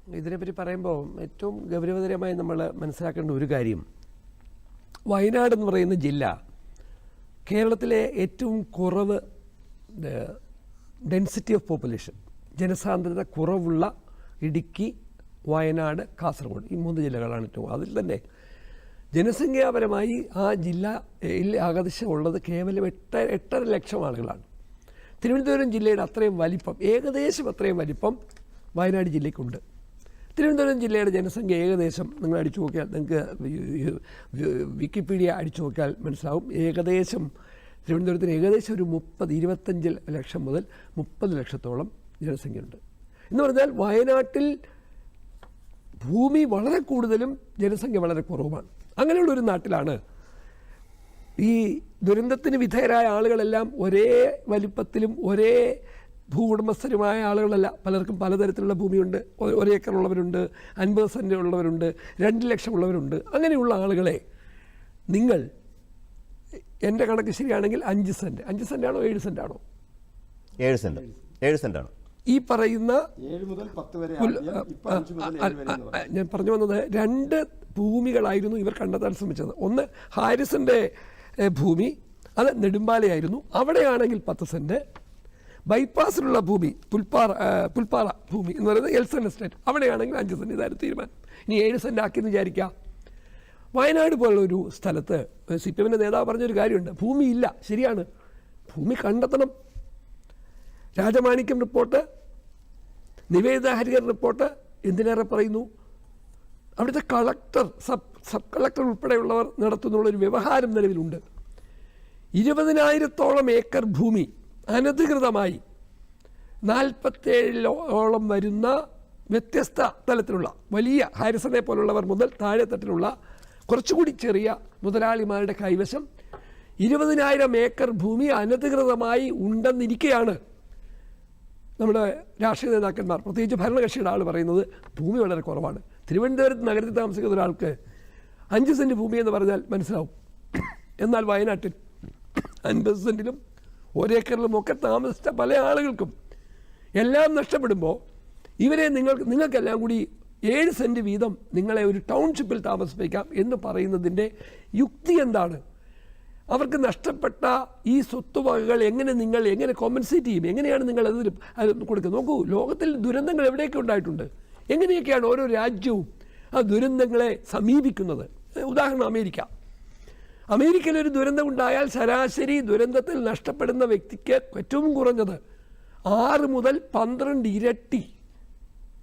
ഇതിനെപ്പറ്റി പറയുമ്പോൾ ഏറ്റവും ഗൗരവതരമായി നമ്മൾ മനസ്സിലാക്കേണ്ട ഒരു കാര്യം, വയനാട് എന്ന് പറയുന്ന ജില്ല കേരളത്തിലെ ഏറ്റവും കുറവ് ഡെൻസിറ്റി ഓഫ് പോപ്പുലേഷൻ, ജനസാന്ദ്രത കുറവുള്ള ഇടുക്കി, വയനാട്, കാസർഗോഡ്, ഈ 3 ജില്ലകളാണ് ഏറ്റവും. അതിൽ തന്നെ ജനസംഖ്യാപരമായി ആ ജില്ലയിൽ ഏകദേശം ഉള്ളത് കേവലം 8.5 ലക്ഷം ആളുകളാണ്. തിരുവനന്തപുരം ജില്ലയുടെ അത്രയും വലിപ്പം, ഏകദേശം അത്രയും വലിപ്പം വയനാട് ജില്ലയ്ക്കുണ്ട്. തിരുവനന്തപുരം ജില്ലയുടെ ജനസംഖ്യ ഏകദേശം നിങ്ങൾ അടിച്ചു നോക്കിയാൽ, നിങ്ങൾക്ക് വിക്കിപീഡിയ അടിച്ചു നോക്കിയാൽ മനസ്സിലാവും, ഏകദേശം തിരുവനന്തപുരത്തിന് ഏകദേശം ഒരു 25 ലക്ഷം മുതൽ 30 ലക്ഷത്തോളം ജനസംഖ്യയുണ്ട്. എന്ന് പറഞ്ഞാൽ വയനാട്ടിൽ ഭൂമി വളരെ കൂടുതലും ജനസംഖ്യ വളരെ കുറവുമാണ്. അങ്ങനെയുള്ളൊരു നാട്ടിലാണ് ഈ ദുരന്തത്തിന് വിധേയരായ ആളുകളെല്ലാം ഒരേ വലിപ്പത്തിലും ഒരേ ഭൂവുടമസ്ഥരുമായ ആളുകളല്ല. പലർക്കും പലതരത്തിലുള്ള ഭൂമിയുണ്ട്. 1 ഏക്കറുള്ളവരുണ്ട്, 50 സെൻറ്റ് ഉള്ളവരുണ്ട്, 2 ലക്ഷം ഉള്ളവരുണ്ട്. അങ്ങനെയുള്ള ആളുകളെ നിങ്ങൾ, എൻ്റെ കണക്ക് ശരിയാണെങ്കിൽ 5 സെൻറ്റാണോ 7 സെൻറ്റാണോ? 7 സെൻറ്റാണ് ഈ പറയുന്ന 7 മുതൽ 10 വരെ. ഞാൻ പറഞ്ഞു വന്നത് 2 ഭൂമികളായിരുന്നു ഇവർ കണ്ടെത്താൻ ശ്രമിച്ചത്. ഒന്ന് ഹാരിസൻ്റെ ഭൂമി, അത് നെടുമ്പാലയായിരുന്നു. അവിടെയാണെങ്കിൽ 10 സെൻറ്റ്. ബൈപ്പാസിലുള്ള ഭൂമി പുൽപ്പാറ ഭൂമി എന്ന് പറയുന്നത് എൽസൺ എസ്റ്റേറ്റ്, അവിടെയാണെങ്കിൽ 5 സെൻറ്റ്. ഇതായിരുന്നു തീരുമാനം. ഇനി 7 സെൻറ്റ് ആക്കിയെന്ന് വിചാരിക്കുക. വയനാട് പോലുള്ളൊരു സ്ഥലത്ത് CPM നേതാവ് പറഞ്ഞൊരു കാര്യമുണ്ട്, ഭൂമിയില്ല. ശരിയാണ്, ഭൂമി കണ്ടെത്തണം. രാജമാണിക്യം റിപ്പോർട്ട്, നിവേദിത ഹരിഹർ റിപ്പോർട്ട് എന്തിനേറെ പറയുന്നു, അവിടുത്തെ കളക്ടർ, സബ് കളക്ടർ ഉൾപ്പെടെയുള്ളവർ നടത്തുന്നുള്ളൊരു വ്യവഹാരം നിലവിലുണ്ട്. 20,000-ഓളം ഏക്കർ ഭൂമി അനധികൃതമായി 47-ഓളം വരുന്ന വ്യത്യസ്ത തലത്തിലുള്ള വലിയ ഹാരിസനെ പോലുള്ളവർ മുതൽ താഴെ തട്ടിലുള്ള കുറച്ചുകൂടി ചെറിയ മുതലാളിമാരുടെ കൈവശം 20,000 ഏക്കർ ഭൂമി അനധികൃതമായി ഉണ്ടെന്നിരിക്കെയാണ് നമ്മുടെ രാഷ്ട്രീയ നേതാക്കന്മാർ, പ്രത്യേകിച്ച് ഭരണകക്ഷിയുടെ ആൾ പറയുന്നത് ഭൂമി വളരെ കുറവാണ്. തിരുവനന്തപുരത്ത് നഗരത്തിൽ താമസിക്കുന്ന ഒരാൾക്ക് 5 സെൻറ്റ് ഭൂമി എന്ന് പറഞ്ഞാൽ മനസ്സിലാവും. എന്നാൽ വയനാട്ടിൽ 50 സെൻറ്റിലും 1 ഏക്കറിലും ഒക്കെ താമസിച്ച പല ആളുകൾക്കും എല്ലാം നഷ്ടപ്പെടുമ്പോൾ ഇവരെ നിങ്ങൾക്കെല്ലാം കൂടി 7 സെൻറ്റ് വീതം നിങ്ങളെ ഒരു ടൗൺഷിപ്പിൽ താമസിപ്പിക്കാം എന്ന് പറയുന്നതിൻ്റെ യുക്തി എന്താണ്? അവർക്ക് നഷ്ടപ്പെട്ട ഈ സ്വത്തുവകകൾ എങ്ങനെ കോമ്പൻസേറ്റ് ചെയ്യും? എങ്ങനെയാണ് നിങ്ങൾ അത് കൊടുക്കുന്നത്? നോക്കൂ, ലോകത്തിൽ ദുരന്തങ്ങൾ എവിടെയൊക്കെ ഉണ്ടായിട്ടുണ്ട്, എങ്ങനെയൊക്കെയാണ് ഓരോ രാജ്യവും ആ ദുരന്തങ്ങളെ സമീപിക്കുന്നത്. ഉദാഹരണം അമേരിക്കയിലൊരു ദുരന്തം ഉണ്ടായാൽ ശരാശരി ദുരന്തത്തിൽ നഷ്ടപ്പെടുന്ന വ്യക്തിക്ക് ഏറ്റവും കുറഞ്ഞത് 6 മുതൽ 12 ഇരട്ടി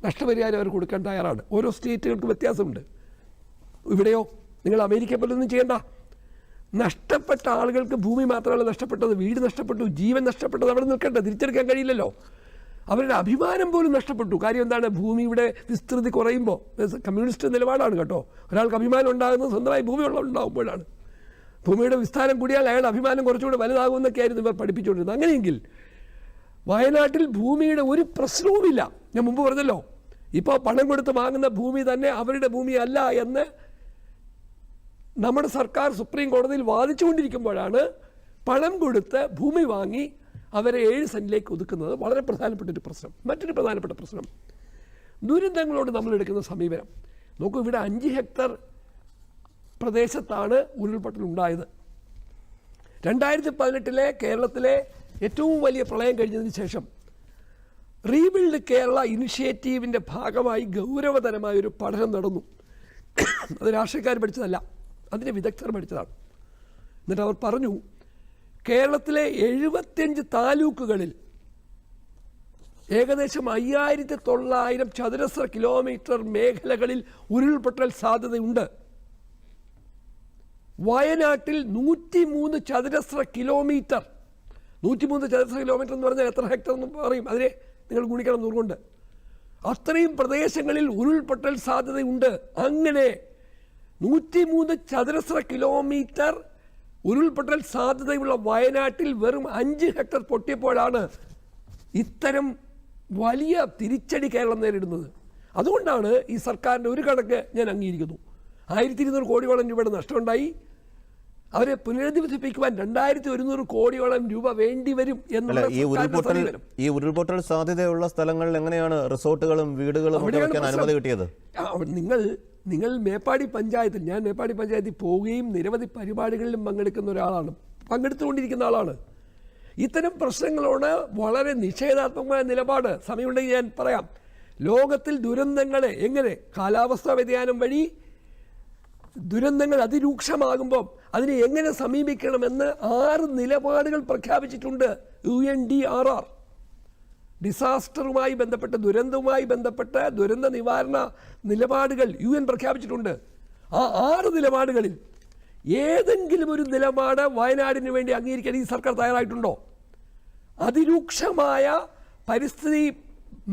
നഷ്ടപരിഹാരം അവർ കൊടുക്കാൻ തയ്യാറാണ്. ഓരോ സ്റ്റേറ്റുകൾക്ക് വ്യത്യാസമുണ്ട്. ഇവിടെയോ നിങ്ങൾ അമേരിക്ക പോലൊന്നും ചെയ്യേണ്ട. നഷ്ടപ്പെട്ട ആളുകൾക്ക് ഭൂമി മാത്രമല്ല നഷ്ടപ്പെട്ടത്, വീട് നഷ്ടപ്പെട്ടു, ജീവൻ നഷ്ടപ്പെട്ടത് അവിടെ നിൽക്കട്ടെ, തിരിച്ചെടുക്കാൻ കഴിയില്ലല്ലോ. അവരുടെ അഭിമാനം പോലും നഷ്ടപ്പെട്ടു. കാര്യം എന്താണ്? ഭൂമിയുടെ വിസ്തൃതി കുറയുമ്പോൾ, കമ്മ്യൂണിസ്റ്റ് നിലപാടാണ് കേട്ടോ, ഒരാൾക്ക് അഭിമാനം ഉണ്ടാകുന്നത് സ്വന്തമായി ഭൂമി ഉണ്ടാകുമ്പോഴാണ്. ഭൂമിയുടെ വിസ്താരം കൂടിയാൽ അയാളുടെ അഭിമാനം കുറച്ചുകൂടെ വലുതാകുമെന്നൊക്കെയായിരുന്നു ഇവർ പഠിപ്പിച്ചുകൊണ്ടിരുന്നത്. അങ്ങനെയെങ്കിൽ വയനാട്ടിൽ ഭൂമിയുടെ ഒരു പ്രശ്നവുമില്ല. ഞാൻ മുമ്പ് പറഞ്ഞല്ലോ, ഇപ്പോൾ പണം കൊടുത്ത് വാങ്ങുന്ന ഭൂമി തന്നെ അവരുടെ ഭൂമിയല്ല എന്ന് നമ്മുടെ സർക്കാർ സുപ്രീം കോടതിയിൽ വാദിച്ചുകൊണ്ടിരിക്കുമ്പോഴാണ് പണം കൊടുത്ത് ഭൂമി വാങ്ങി അവരെ 7 സെൻറ്റിലേക്ക് ഒതുക്കുന്നത്. വളരെ പ്രധാനപ്പെട്ടൊരു പ്രശ്നം. മറ്റൊരു പ്രധാനപ്പെട്ട പ്രശ്നം, ദുരന്തങ്ങളോട് നമ്മളെടുക്കുന്ന സമീപനം. നോക്കൂ, ഇവിടെ 5 ഹെക്ടർ പ്രദേശത്താണ് ഉരുൾപൊട്ടൽ ഉണ്ടായത്. 2018 കേരളത്തിലെ ഏറ്റവും വലിയ പ്രളയം കഴിഞ്ഞതിന് ശേഷം റീബിൽഡ് കേരള ഇനിഷ്യേറ്റീവിൻ്റെ ഭാഗമായി ഗൗരവതരമായൊരു പഠനം നടന്നു. അത് രാഷ്ട്രീയക്കാർ പഠിച്ചതല്ല, അതിൻ്റെ വിദഗ്ധർ പഠിച്ചതാണ്. എന്നിട്ട് അവർ പറഞ്ഞു, കേരളത്തിലെ 75 താലൂക്കുകളിൽ ഏകദേശം 5900 ചതുരശ്ര കിലോമീറ്റർ മേഖലകളിൽ ഉരുൾപൊട്ടൽ സാധ്യതയുണ്ട്. വയനാട്ടിൽ 103 ചതുരശ്ര കിലോമീറ്റർ. 103 ചതുരശ്ര കിലോമീറ്റർ എന്ന് പറഞ്ഞാൽ എത്ര ഹെക്ടർ എന്ന് പറയും? അതിനെ നിങ്ങൾ ഗുണിക്കണം 100 കൊണ്ട്. അത്രയും പ്രദേശങ്ങളിൽ ഉരുൾപൊട്ടൽ സാധ്യതയുണ്ട്. അങ്ങനെ 103 ചതുരശ്ര കിലോമീറ്റർ ഉരുൾപൊട്ടൽ സാധ്യതയുള്ള വയനാട്ടിൽ വെറും 5 ഹെക്ടർ പൊട്ടിയപ്പോഴാണ് ഇത്തരം വലിയ തിരിച്ചടി കേരളം നേരിടുന്നത്. അതുകൊണ്ടാണ് ഈ സർക്കാരിൻ്റെ ഒരു കണക്ക് ഞാൻ അംഗീകരിക്കുന്നു. 1200 കോടിയോളം രൂപയുടെ നഷ്ടമുണ്ടായി. അവരെ പുനരധിവസിപ്പിക്കുവാൻ 2100 കോടിയോളം രൂപ വേണ്ടിവരും എന്നുള്ള ഈ ഉരുൾപൊട്ടൽ സാധ്യതയുള്ള സ്ഥലങ്ങളിൽ എങ്ങനെയാണ് റിസോർട്ടുകളും വീടുകളും ഒക്കെ വെക്കാൻ അനുമതി കിട്ടിയത്? നിങ്ങൾ മേപ്പാടി പഞ്ചായത്തിൽ, ഞാൻ മേപ്പാടി പഞ്ചായത്തിൽ പോവുകയും നിരവധി പരിപാടികളിലും പങ്കെടുത്തുകൊണ്ടിരിക്കുന്ന ആളാണ്. ഇത്തരം പ്രശ്നങ്ങളോട് വളരെ നിഷേധാത്മകമായ നിലപാട്, സമയമുണ്ടെങ്കിൽ ഞാൻ പറയാം. ലോകത്തിൽ ദുരന്തങ്ങളെ എങ്ങനെ കാലാവസ്ഥാ വ്യതിയാനം വഴി ദുരന്തങ്ങൾ അതിരൂക്ഷമാകുമ്പോൾ അതിനെ എങ്ങനെ സമീപിക്കണമെന്ന് 6 നിലപാടുകൾ പ്രഖ്യാപിച്ചിട്ടുണ്ട് UNDRR. ഡിസാസ്റ്ററുമായി ബന്ധപ്പെട്ട്, ദുരന്തവുമായി ബന്ധപ്പെട്ട് ദുരന്ത നിവാരണ നിലപാടുകൾ UN പ്രഖ്യാപിച്ചിട്ടുണ്ട്. ആ 6 നിലപാടുകളിൽ ഏതെങ്കിലും ഒരു നിലപാട് വയനാടിന് വേണ്ടി അംഗീകരിക്കാൻ ഈ സർക്കാർ തയ്യാറായിട്ടുണ്ടോ? അതിരൂക്ഷമായ പരിസ്ഥിതി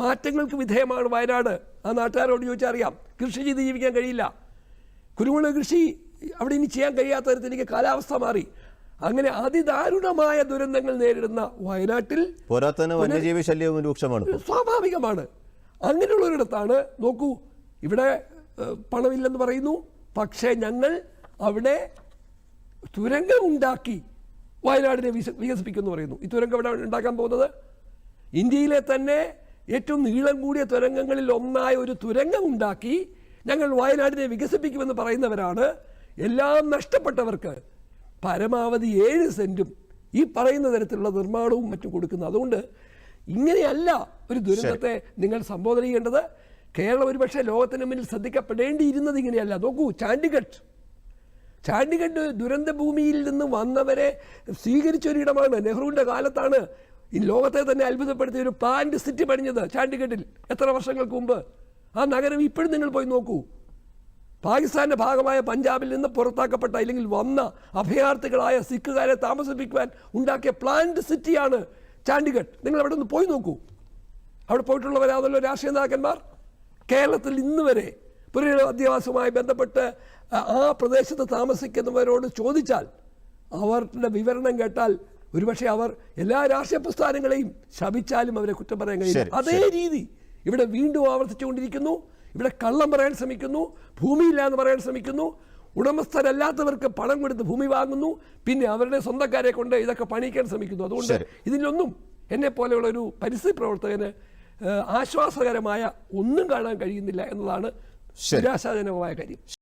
മാറ്റങ്ങൾക്ക് വിധേയമാണ് വയനാട്. ആ നാട്ടുകാരോട് ചോദിച്ചാൽ അറിയാം. കൃഷി ചെയ്ത് ജീവിക്കാൻ കഴിയില്ല. കുരുമുളക് കൃഷി അവിടെ ഇനി ചെയ്യാൻ കഴിയാത്ത തരത്തിലേക്ക് കാലാവസ്ഥ മാറി. അങ്ങനെ അതിദാരുണമായ ദുരന്തങ്ങൾ നേരിടുന്ന വയനാട്ടിൽ വന്യജീവി ശല്യവും രൂക്ഷമാണ്, സ്വാഭാവികമാണ്. അങ്ങനെയുള്ളൊരിടത്താണ് നോക്കൂ, ഇവിടെ പണമില്ലെന്ന് പറയുന്നു, പക്ഷേ ഞങ്ങൾ അവിടെ തുരങ്കം ഉണ്ടാക്കി വയനാടിനെ വികസിപ്പിക്കുമെന്ന് പറയുന്നു. ഈ തുരങ്കം ഇവിടെ ഉണ്ടാക്കാൻ പോകുന്നത് ഇന്ത്യയിലെ തന്നെ ഏറ്റവും നീളം കൂടിയ തുരങ്കങ്ങളിൽ ഒന്നായ ഒരു തുരങ്കം ഉണ്ടാക്കി ഞങ്ങൾ വയനാടിനെ വികസിപ്പിക്കുമെന്ന് പറയുന്നവരാണ്. എല്ലാം നഷ്ടപ്പെട്ടവർക്ക് പരമാവധി 7 സെന്റും ഈ പറയുന്ന തരത്തിലുള്ള നിർമ്മാണവും മറ്റും കൊടുക്കുന്നത്. അതുകൊണ്ട് ഇങ്ങനെയല്ല ഒരു ദുരന്തത്തെ നിങ്ങൾ സംബോധന ചെയ്യേണ്ടത്. കേരളം ഒരുപക്ഷെ ലോകത്തിന് മുന്നിൽ ശ്രദ്ധിക്കപ്പെടേണ്ടിയിരുന്നത് ഇങ്ങനെയല്ല. നോക്കൂ, ചാണ്ടിഗഡ് ദുരന്ത ഭൂമിയിൽ നിന്ന് വന്നവരെ സ്വീകരിച്ചൊരിടമാണ്. നെഹ്റുവിൻ്റെ കാലത്താണ് ഈ ലോകത്തെ തന്നെ അത്ഭുതപ്പെടുത്തിയ ഒരു പ്ലാന്റ് സിറ്റി പണിഞ്ഞത് ചാണ്ടിഗഡിൽ എത്ര വർഷങ്ങൾക്ക് മുമ്പ്. ആ നഗരം ഇപ്പോഴും നിങ്ങൾ പോയി നോക്കൂ. പാകിസ്ഥാന്റെ ഭാഗമായ പഞ്ചാബിൽ നിന്ന് പുറത്താക്കപ്പെട്ട അല്ലെങ്കിൽ വന്ന അഭയാർത്ഥികളായ സിഖുകാരെ താമസിപ്പിക്കുവാൻ ഉണ്ടാക്കിയ പ്ലാന്റ് സിറ്റിയാണ് ചാണ്ടിഗഡ്. നിങ്ങൾ അവിടെ ഒന്ന് പോയി നോക്കൂ. അവിടെ പോയിട്ടുള്ളവരാണല്ലോ രാഷ്ട്രീയ നേതാക്കന്മാർ. കേരളത്തിൽ ഇന്ന് വരെ പുനരധിവാസവുമായി ബന്ധപ്പെട്ട് ആ പ്രദേശത്ത് താമസിക്കുന്നവരോട് ചോദിച്ചാൽ അവരുടെ വിവരണം കേട്ടാൽ ഒരുപക്ഷെ അവർ എല്ലാ രാഷ്ട്രീയ പ്രസ്ഥാനങ്ങളെയും ശപിച്ചാലും അവരെ കുറ്റം പറയാൻ കഴിയില്ല. അതേ രീതി ഇവിടെ വീണ്ടും ആവർത്തിച്ചുകൊണ്ടിരിക്കുന്നു. ഇവിടെ കള്ളം പറയാൻ ശ്രമിക്കുന്നു, ഭൂമിയില്ല എന്ന് പറയാൻ ശ്രമിക്കുന്നു, ഉടമസ്ഥരല്ലാത്തവർക്ക് പണം കൊടുത്ത് ഭൂമി വാങ്ങുന്നു, പിന്നെ അവരുടെ സ്വന്തക്കാരെ കൊണ്ട് ഇതൊക്കെ പണിയിക്കാൻ ശ്രമിക്കുന്നു. അതുകൊണ്ട് ഇതിലൊന്നും എന്നെ പോലെയുള്ള ഒരു പരിസ്ഥിതി പ്രവർത്തകന് ആശ്വാസകരമായ ഒന്നും കാണാൻ കഴിയുന്നില്ല എന്നതാണ് നിരാശാജനകമായ കാര്യം.